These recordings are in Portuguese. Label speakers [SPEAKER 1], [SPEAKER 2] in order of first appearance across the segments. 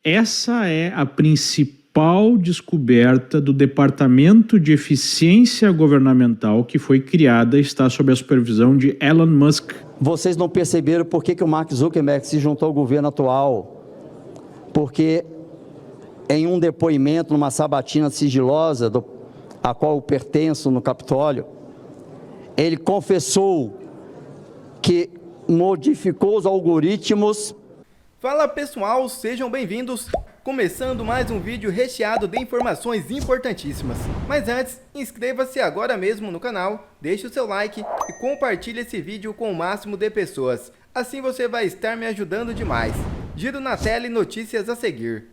[SPEAKER 1] Essa é a principal descoberta do Departamento de Eficiência Governamental que foi criada e está sob a supervisão de Elon Musk.
[SPEAKER 2] Vocês não perceberam por que o Mark Zuckerberg se juntou ao governo atual? Porque em um depoimento, numa sabatina sigilosa, a qual eu pertenço no Capitólio, ele confessou que modificou os algoritmos.
[SPEAKER 3] Fala pessoal, sejam bem-vindos! Começando mais um vídeo recheado de informações importantíssimas. Mas antes, inscreva-se agora mesmo no canal, deixe o seu like e compartilhe esse vídeo com o máximo de pessoas. Assim você vai estar me ajudando demais. Giro na tela e notícias a seguir.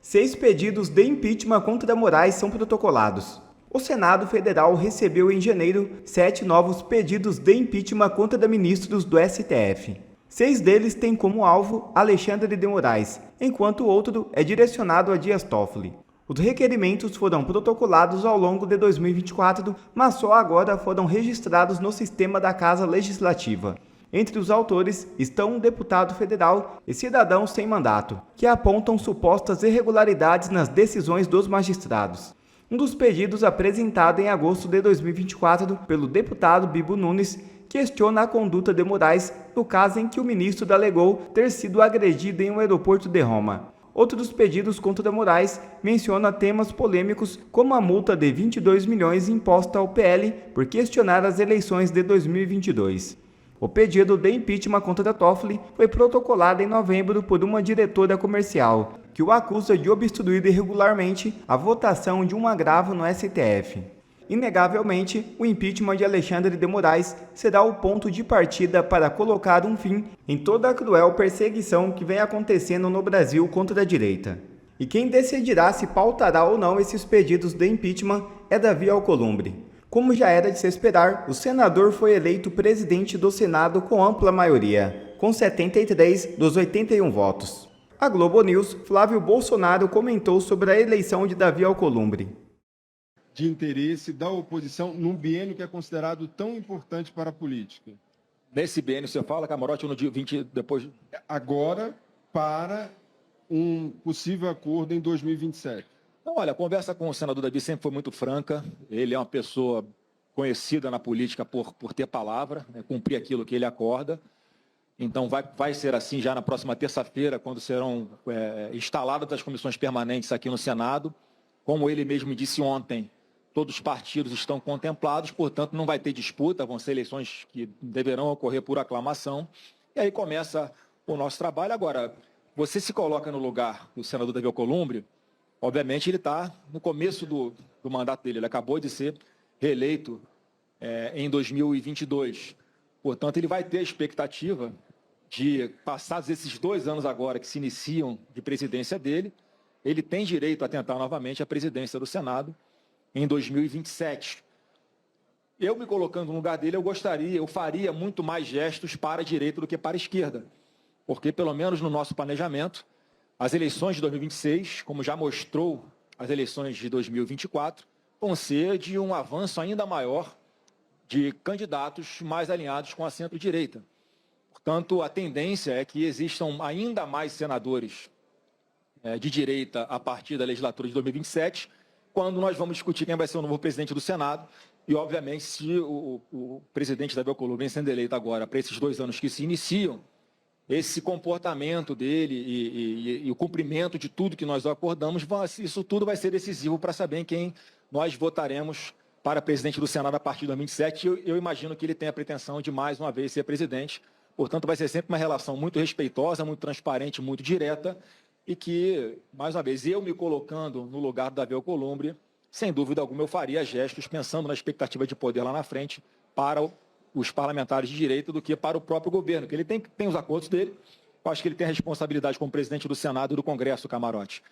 [SPEAKER 3] Seis pedidos de impeachment contra Moraes são protocolados. O Senado Federal recebeu em janeiro 7 novos pedidos de impeachment contra ministros do STF. 6 deles têm como alvo Alexandre de Moraes, enquanto o outro é direcionado a Dias Toffoli. Os requerimentos foram protocolados ao longo de 2024, mas só agora foram registrados no sistema da Casa Legislativa. Entre os autores estão um deputado federal e cidadãos sem mandato, que apontam supostas irregularidades nas decisões dos magistrados. Um dos pedidos apresentado em agosto de 2024 pelo deputado Bibo Nunes questiona a conduta de Moraes no caso em que o ministro alegou ter sido agredido em um aeroporto de Roma. Outros pedidos contra Moraes mencionam temas polêmicos como a multa de 22 milhões imposta ao PL por questionar as eleições de 2022. O pedido de impeachment contra Toffoli foi protocolado em novembro por uma diretora comercial, que o acusa de obstruir irregularmente a votação de um agravo no STF. Inegavelmente, o impeachment de Alexandre de Moraes será o ponto de partida para colocar um fim em toda a cruel perseguição que vem acontecendo no Brasil contra a direita. E quem decidirá se pautará ou não esses pedidos de impeachment é Davi Alcolumbre. Como já era de se esperar, o senador foi eleito presidente do Senado com ampla maioria, com 73 dos 81 votos. A Globo News, Flávio Bolsonaro comentou sobre a eleição de Davi Alcolumbre.
[SPEAKER 4] De interesse da oposição num biênio que é considerado tão importante para a política.
[SPEAKER 5] Nesse biênio você fala, Camarote, no dia 20 depois?
[SPEAKER 4] Agora, para um possível acordo em 2027.
[SPEAKER 5] Não, olha, a conversa com o senador Davi sempre foi muito franca. Ele é uma pessoa conhecida na política por ter palavra, né, cumprir aquilo que ele acorda. Então, vai ser assim já na próxima terça-feira, quando serão instaladas as comissões permanentes aqui no Senado. Como ele mesmo disse ontem, todos os partidos estão contemplados, portanto, não vai ter disputa, vão ser eleições que deverão ocorrer por aclamação. E aí começa o nosso trabalho. Agora, você se coloca no lugar do senador Davi Alcolumbre. Obviamente, ele está no começo do mandato dele. Ele acabou de ser reeleito em 2022. Portanto, ele vai ter a expectativa de, passados esses 2 anos agora que se iniciam de presidência dele, ele tem direito a tentar novamente a presidência do Senado em 2027. Eu me colocando no lugar dele, eu faria muito mais gestos para a direita do que para a esquerda. Porque, pelo menos no nosso planejamento, as eleições de 2026, como já mostrou as eleições de 2024, vão ser de um avanço ainda maior de candidatos mais alinhados com a centro-direita. Portanto, a tendência é que existam ainda mais senadores de direita a partir da legislatura de 2027, quando nós vamos discutir quem vai ser o novo presidente do Senado. E, obviamente, se o presidente Davi Alcolumbre vem sendo eleito agora para esses 2 anos que se iniciam, esse comportamento dele e o cumprimento de tudo que nós acordamos, isso tudo vai ser decisivo para saber em quem nós votaremos para presidente do Senado a partir de 2027. Eu imagino que ele tem a pretensão de, mais uma vez, ser presidente. Portanto, vai ser sempre uma relação muito respeitosa, muito transparente, muito direta, e que, mais uma vez, eu me colocando no lugar do Davi Alcolumbre, sem dúvida alguma, eu faria gestos pensando na expectativa de poder lá na frente para os parlamentares de direita do que para o próprio governo, que ele tem os acordos dele. Eu acho que ele tem a responsabilidade como presidente do Senado e do Congresso, Camarote,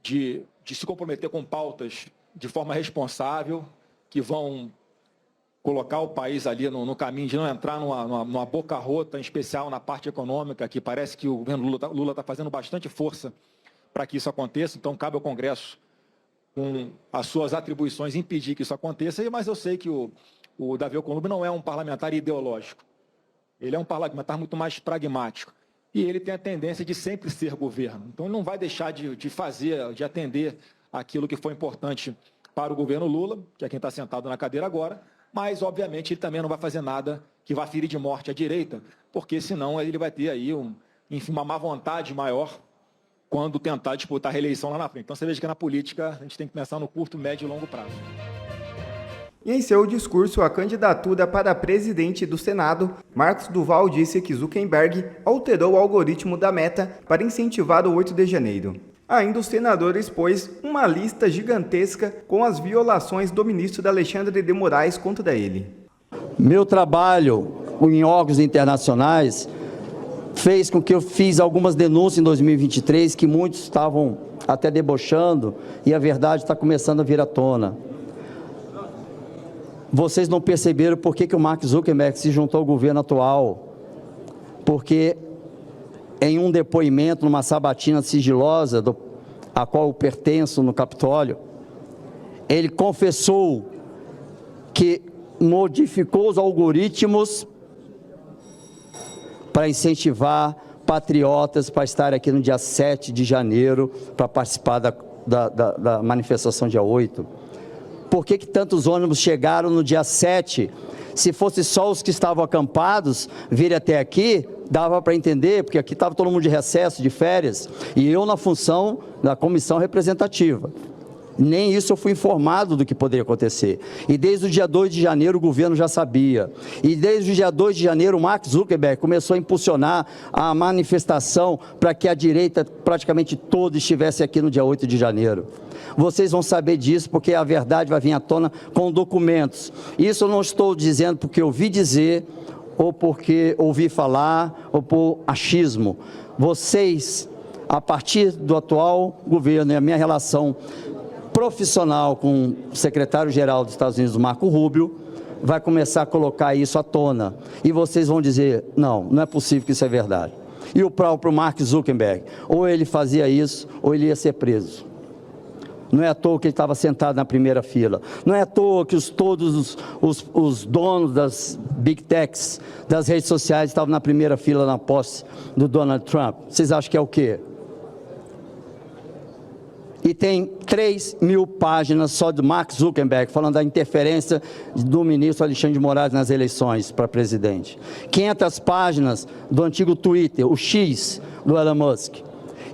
[SPEAKER 5] de se comprometer com pautas de forma responsável, que vão colocar o país ali no caminho de não entrar numa boca rota, em especial na parte econômica, que parece que o governo Lula está fazendo bastante força para que isso aconteça. Então, cabe ao Congresso com as suas atribuições, impedir que isso aconteça, mas eu sei que o Davi Alcolumbre não é um parlamentar ideológico. Ele é um parlamentar muito mais pragmático. E ele tem a tendência de sempre ser governo. Então, ele não vai deixar de atender aquilo que foi importante para o governo Lula, que é quem está sentado na cadeira agora, mas, obviamente, ele também não vai fazer nada que vá ferir de morte a direita, porque, senão, ele vai ter aí, uma má vontade maior quando tentar disputar a reeleição lá na frente. Então, você veja que na política a gente tem que pensar no curto, médio e longo prazo.
[SPEAKER 3] E em seu discurso à candidatura para presidente do Senado, Marcos Duval disse que Zuckerberg alterou o algoritmo da Meta para incentivar o 8 de janeiro. Ainda o senador expôs uma lista gigantesca com as violações do ministro Alexandre de Moraes contra ele.
[SPEAKER 2] Meu trabalho em órgãos internacionais fez com que eu fiz algumas denúncias em 2023 que muitos estavam até debochando e a verdade está começando a vir à tona. Vocês não perceberam por que o Mark Zuckerberg se juntou ao governo atual? Porque em um depoimento, numa sabatina sigilosa, a qual eu pertenço no Capitólio, ele confessou que modificou os algoritmos para incentivar patriotas para estar aqui no dia 7 de janeiro, para participar da manifestação dia 8. Por que tantos ônibus chegaram no dia 7? Se fosse só os que estavam acampados, vir até aqui, dava para entender, porque aqui estava todo mundo de recesso, de férias, e eu na função da comissão representativa. Nem isso eu fui informado do que poderia acontecer. E desde o dia 2 de janeiro o governo já sabia. E desde o dia 2 de janeiro o Mark Zuckerberg começou a impulsionar a manifestação para que a direita praticamente toda estivesse aqui no dia 8 de janeiro. Vocês vão saber disso porque a verdade vai vir à tona com documentos. Isso eu não estou dizendo porque ouvi dizer, ou porque ouvi falar, ou por achismo. Vocês, a partir do atual governo e a minha relação profissional com o secretário-geral dos Estados Unidos, Marco Rubio, vai começar a colocar isso à tona. E vocês vão dizer, não é possível que isso é verdade. E o próprio Mark Zuckerberg, ou ele fazia isso, ou ele ia ser preso. Não é à toa que ele estava sentado na primeira fila. Não é à toa que todos os donos das Big Techs, das redes sociais, estavam na primeira fila na posse do Donald Trump. Vocês acham que é o quê? E tem 3.000 páginas só do Mark Zuckerberg, falando da interferência do ministro Alexandre de Moraes nas eleições para presidente. 500 páginas do antigo Twitter, o X do Elon Musk.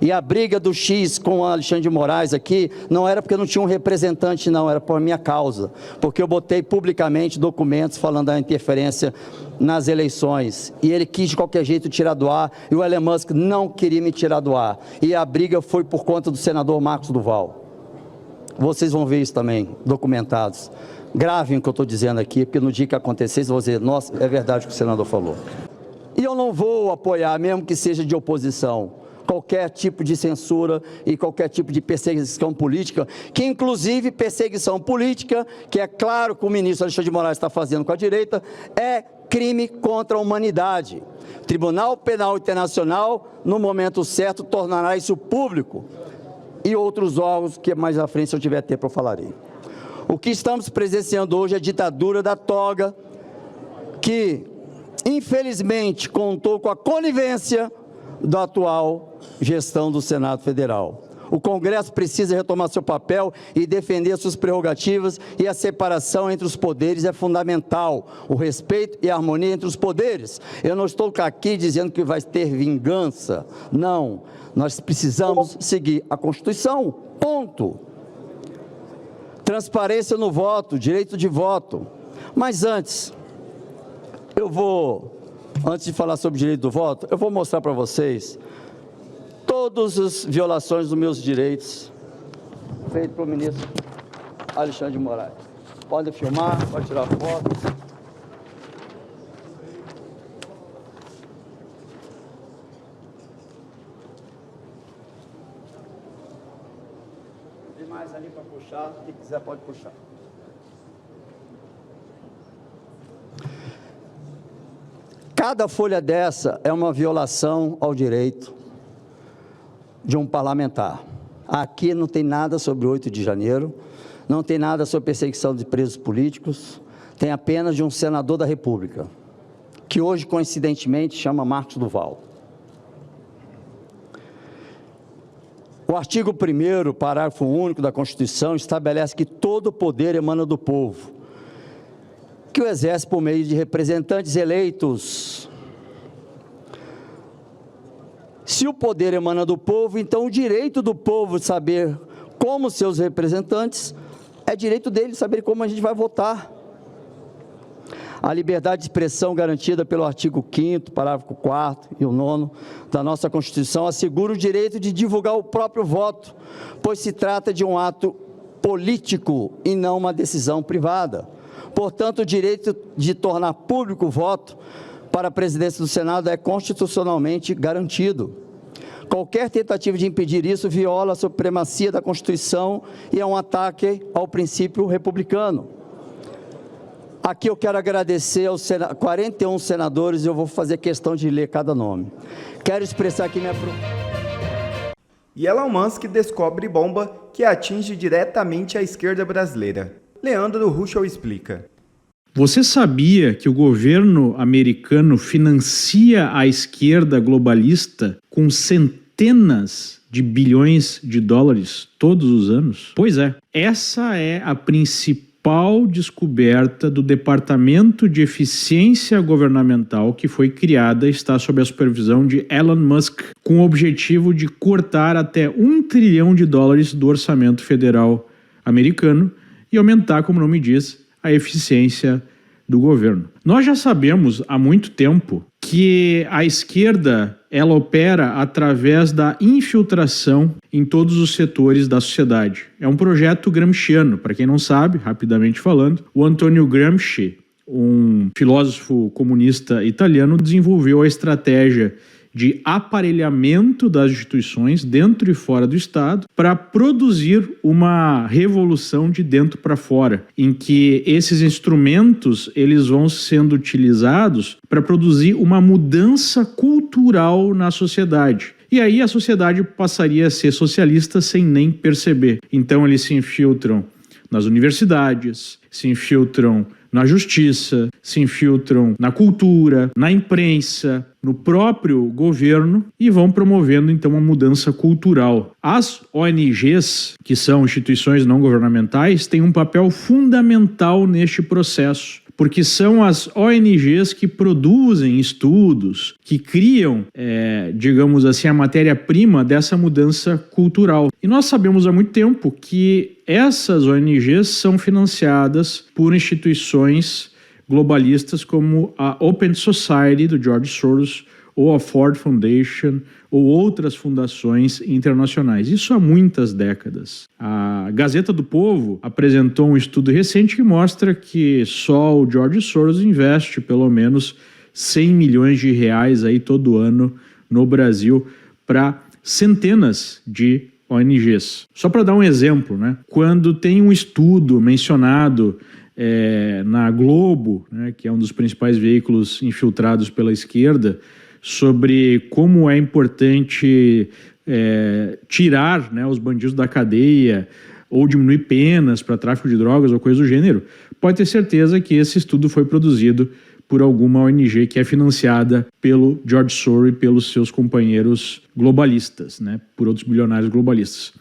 [SPEAKER 2] E a briga do X com o Alexandre de Moraes aqui não era porque não tinha um representante, não, era por minha causa. Porque eu botei publicamente documentos falando da interferência nas eleições. E ele quis de qualquer jeito tirar do ar, e o Elon Musk não queria me tirar do ar. E a briga foi por conta do senador Marcos Duval. Vocês vão ver isso também, documentados. Gravem o que eu estou dizendo aqui, porque no dia que acontecer, vocês vão dizer, nossa, é verdade o que o senador falou. E eu não vou apoiar, mesmo que seja de oposição, qualquer tipo de censura e qualquer tipo de perseguição política, que inclusive perseguição política, que é claro que o ministro Alexandre de Moraes está fazendo com a direita, é crime contra a humanidade. O Tribunal Penal Internacional, no momento certo, tornará isso público. E outros órgãos que mais à frente, se eu tiver tempo, eu falarei. O que estamos presenciando hoje é a ditadura da toga, que, infelizmente, contou com a conivência da atual gestão do Senado Federal. O Congresso precisa retomar seu papel e defender suas prerrogativas, e a separação entre os poderes é fundamental, o respeito e a harmonia entre os poderes. Eu não estou aqui dizendo que vai ter vingança, não. Nós precisamos seguir a Constituição, ponto. Transparência no voto, direito de voto. Mas antes de falar sobre o direito do voto, eu vou mostrar para vocês todas as violações dos meus direitos feitas pelo ministro Alexandre de Moraes. Podem filmar, pode tirar foto. Tem mais ali para puxar, quem quiser pode puxar. Cada folha dessa é uma violação ao direito de um parlamentar. Aqui não tem nada sobre 8 de janeiro, não tem nada sobre perseguição de presos políticos, tem apenas de um senador da República, que hoje, coincidentemente, chama Marcos Duval. O artigo 1º, parágrafo único da Constituição, estabelece que todo poder emana do povo, que o exerce por meio de representantes eleitos. Se o poder emana do povo, então o direito do povo de saber como seus representantes, é direito dele saber como a gente vai votar. A liberdade de expressão garantida pelo artigo 5º, parágrafo 4º e o 9º da nossa Constituição assegura o direito de divulgar o próprio voto, pois se trata de um ato político e não uma decisão privada. Portanto, o direito de tornar público o voto para a presidência do Senado é constitucionalmente garantido. Qualquer tentativa de impedir isso viola a supremacia da Constituição e é um ataque ao princípio republicano. Aqui eu quero agradecer aos 41 senadores e eu vou fazer questão de ler cada nome. Quero expressar aqui minha...
[SPEAKER 3] E Elon Musk descobre bomba que atinge diretamente a esquerda brasileira. Leandro Ruschel explica.
[SPEAKER 1] Você sabia que o governo americano financia a esquerda globalista com centenas de bilhões de dólares todos os anos? Pois é, essa é a principal descoberta do Departamento de Eficiência Governamental que foi criada e está sob a supervisão de Elon Musk, com o objetivo de cortar até $1 trilhão do orçamento federal americano e aumentar, como o nome diz, a eficiência do governo. Nós já sabemos há muito tempo que a esquerda ela opera através da infiltração em todos os setores da sociedade. É um projeto gramsciano, para quem não sabe, rapidamente falando, o Antonio Gramsci, um filósofo comunista italiano, desenvolveu a estratégia de aparelhamento das instituições dentro e fora do Estado para produzir uma revolução de dentro para fora, em que esses instrumentos eles vão sendo utilizados para produzir uma mudança cultural na sociedade. E aí a sociedade passaria a ser socialista sem nem perceber. Então eles se infiltram nas universidades, se infiltram na justiça, se infiltram na cultura, na imprensa, no próprio governo e vão promovendo então uma mudança cultural. As ONGs, que são instituições não governamentais, têm um papel fundamental neste processo, porque são as ONGs que produzem estudos, que criam, digamos assim, a matéria-prima dessa mudança cultural. E nós sabemos há muito tempo que essas ONGs são financiadas por instituições globalistas como a Open Society, do George Soros, ou a Ford Foundation, ou outras fundações internacionais. Isso há muitas décadas. A Gazeta do Povo apresentou um estudo recente que mostra que só o George Soros investe pelo menos 100 milhões de reais aí todo ano no Brasil para centenas de ONGs. Só para dar um exemplo, né? Quando tem um estudo mencionado na Globo, né, que é um dos principais veículos infiltrados pela esquerda, sobre como é importante tirar, né, os bandidos da cadeia ou diminuir penas para tráfico de drogas ou coisa do gênero, pode ter certeza que esse estudo foi produzido por alguma ONG que é financiada pelo George Soros e pelos seus companheiros globalistas, né, por outros bilionários globalistas.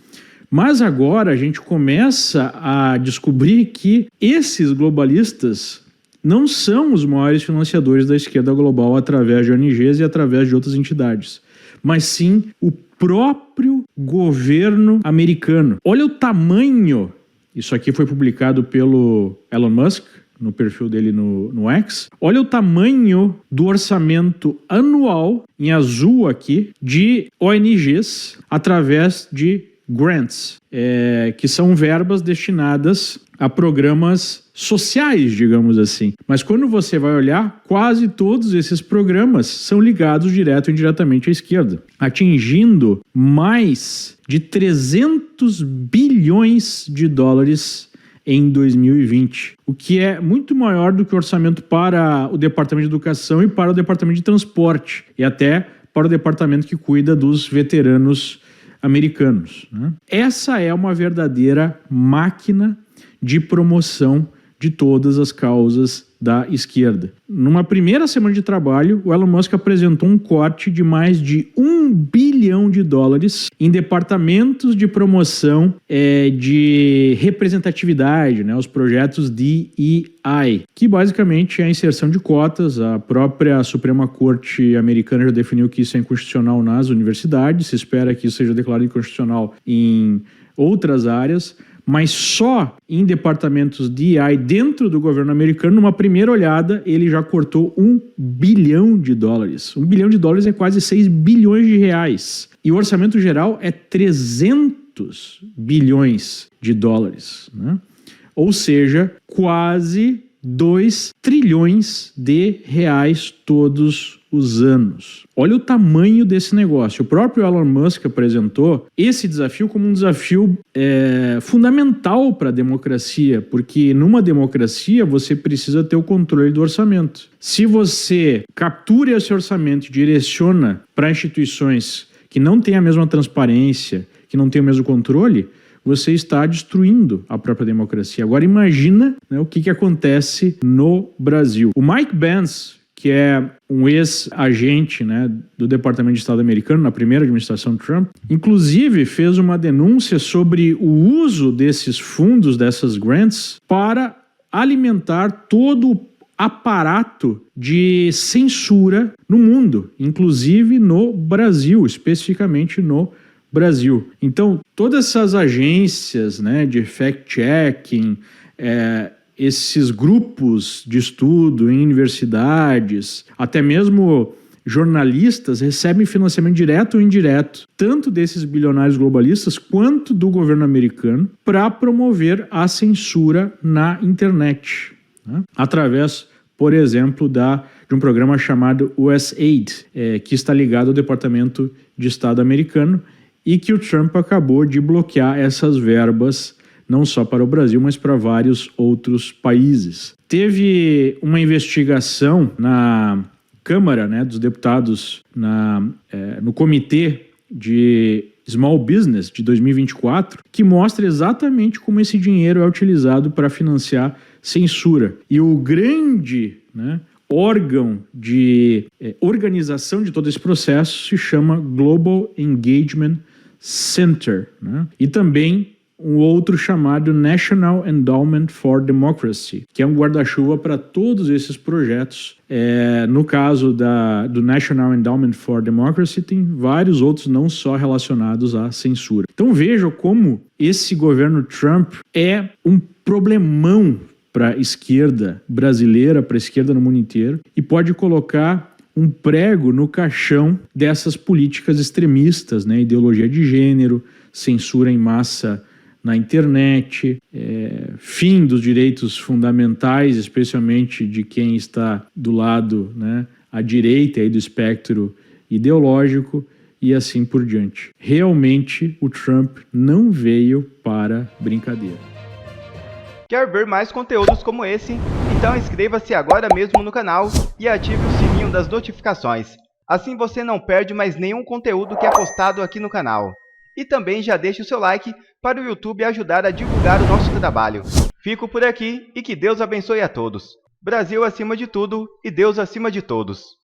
[SPEAKER 1] Mas agora a gente começa a descobrir que esses globalistas não são os maiores financiadores da esquerda global através de ONGs e através de outras entidades, mas sim o próprio governo americano. Olha o tamanho, isso aqui foi publicado pelo Elon Musk, no perfil dele no X, olha o tamanho do orçamento anual, em azul aqui, de ONGs através de grants, que são verbas destinadas a programas sociais, digamos assim. Mas quando você vai olhar, quase todos esses programas são ligados direto ou indiretamente à esquerda, atingindo mais de 300 bilhões de dólares em 2020, o que é muito maior do que o orçamento para o Departamento de Educação e para o Departamento de Transporte, e até para o departamento que cuida dos veteranos americanos, né? Essa é uma verdadeira máquina de promoção de todas as causas da esquerda. Numa primeira semana de trabalho, o Elon Musk apresentou um corte de mais de $1 bilhão em departamentos de promoção de representatividade, né, os projetos DEI, que basicamente é a inserção de cotas. A própria Suprema Corte americana já definiu que isso é inconstitucional nas universidades, se espera que isso seja declarado inconstitucional em outras áreas, mas só em departamentos de AI dentro do governo americano, numa primeira olhada, ele já cortou $1 bilhão. $1 bilhão é quase 6 bilhões de reais. E o orçamento geral é 300 bilhões de dólares, né? Ou seja, quase 2 trilhões de reais todos os anos. Olha o tamanho desse negócio. O próprio Elon Musk apresentou esse desafio como um desafio fundamental para a democracia, porque numa democracia você precisa ter o controle do orçamento. Se você captura esse orçamento e direciona para instituições que não têm a mesma transparência, que não têm o mesmo controle, você está destruindo a própria democracia. Agora imagina, né, o que acontece no Brasil. O Mike Pence, que é um ex-agente, né, do Departamento de Estado americano na primeira administração Trump, inclusive fez uma denúncia sobre o uso desses fundos, dessas grants, para alimentar todo o aparato de censura no mundo, inclusive no Brasil, especificamente no Brasil. Então, todas essas agências, né, de fact-checking, esses grupos de estudo em universidades, até mesmo jornalistas, recebem financiamento direto ou indireto, tanto desses bilionários globalistas quanto do governo americano, para promover a censura na internet, né? Através, por exemplo, de um programa chamado USAID, que está ligado ao Departamento de Estado americano, e que o Trump acabou de bloquear essas verbas não só para o Brasil, mas para vários outros países. Teve uma investigação na Câmara, né, dos Deputados, no Comitê de Small Business de 2024, que mostra exatamente como esse dinheiro é utilizado para financiar censura. E o grande, né, órgão de organização de todo esse processo se chama Global Engagement Center, né? E também um outro chamado National Endowment for Democracy, que é um guarda-chuva para todos esses projetos. No caso do National Endowment for Democracy, tem vários outros não só relacionados à censura. Então vejam como esse governo Trump é um problemão para a esquerda brasileira, para a esquerda no mundo inteiro, e pode colocar um prego no caixão dessas políticas extremistas, né? Ideologia de gênero, censura em massa na internet, fim dos direitos fundamentais, especialmente de quem está do lado, né, à direita aí do espectro ideológico, e assim por diante. Realmente o Trump não veio para brincadeira.
[SPEAKER 3] Quer ver mais conteúdos como esse? Então inscreva-se agora mesmo no canal e ative o sininho das notificações. Assim você não perde mais nenhum conteúdo que é postado aqui no canal. E também já deixe o seu like para o YouTube ajudar a divulgar o nosso trabalho. Fico por aqui e que Deus abençoe a todos. Brasil acima de tudo e Deus acima de todos.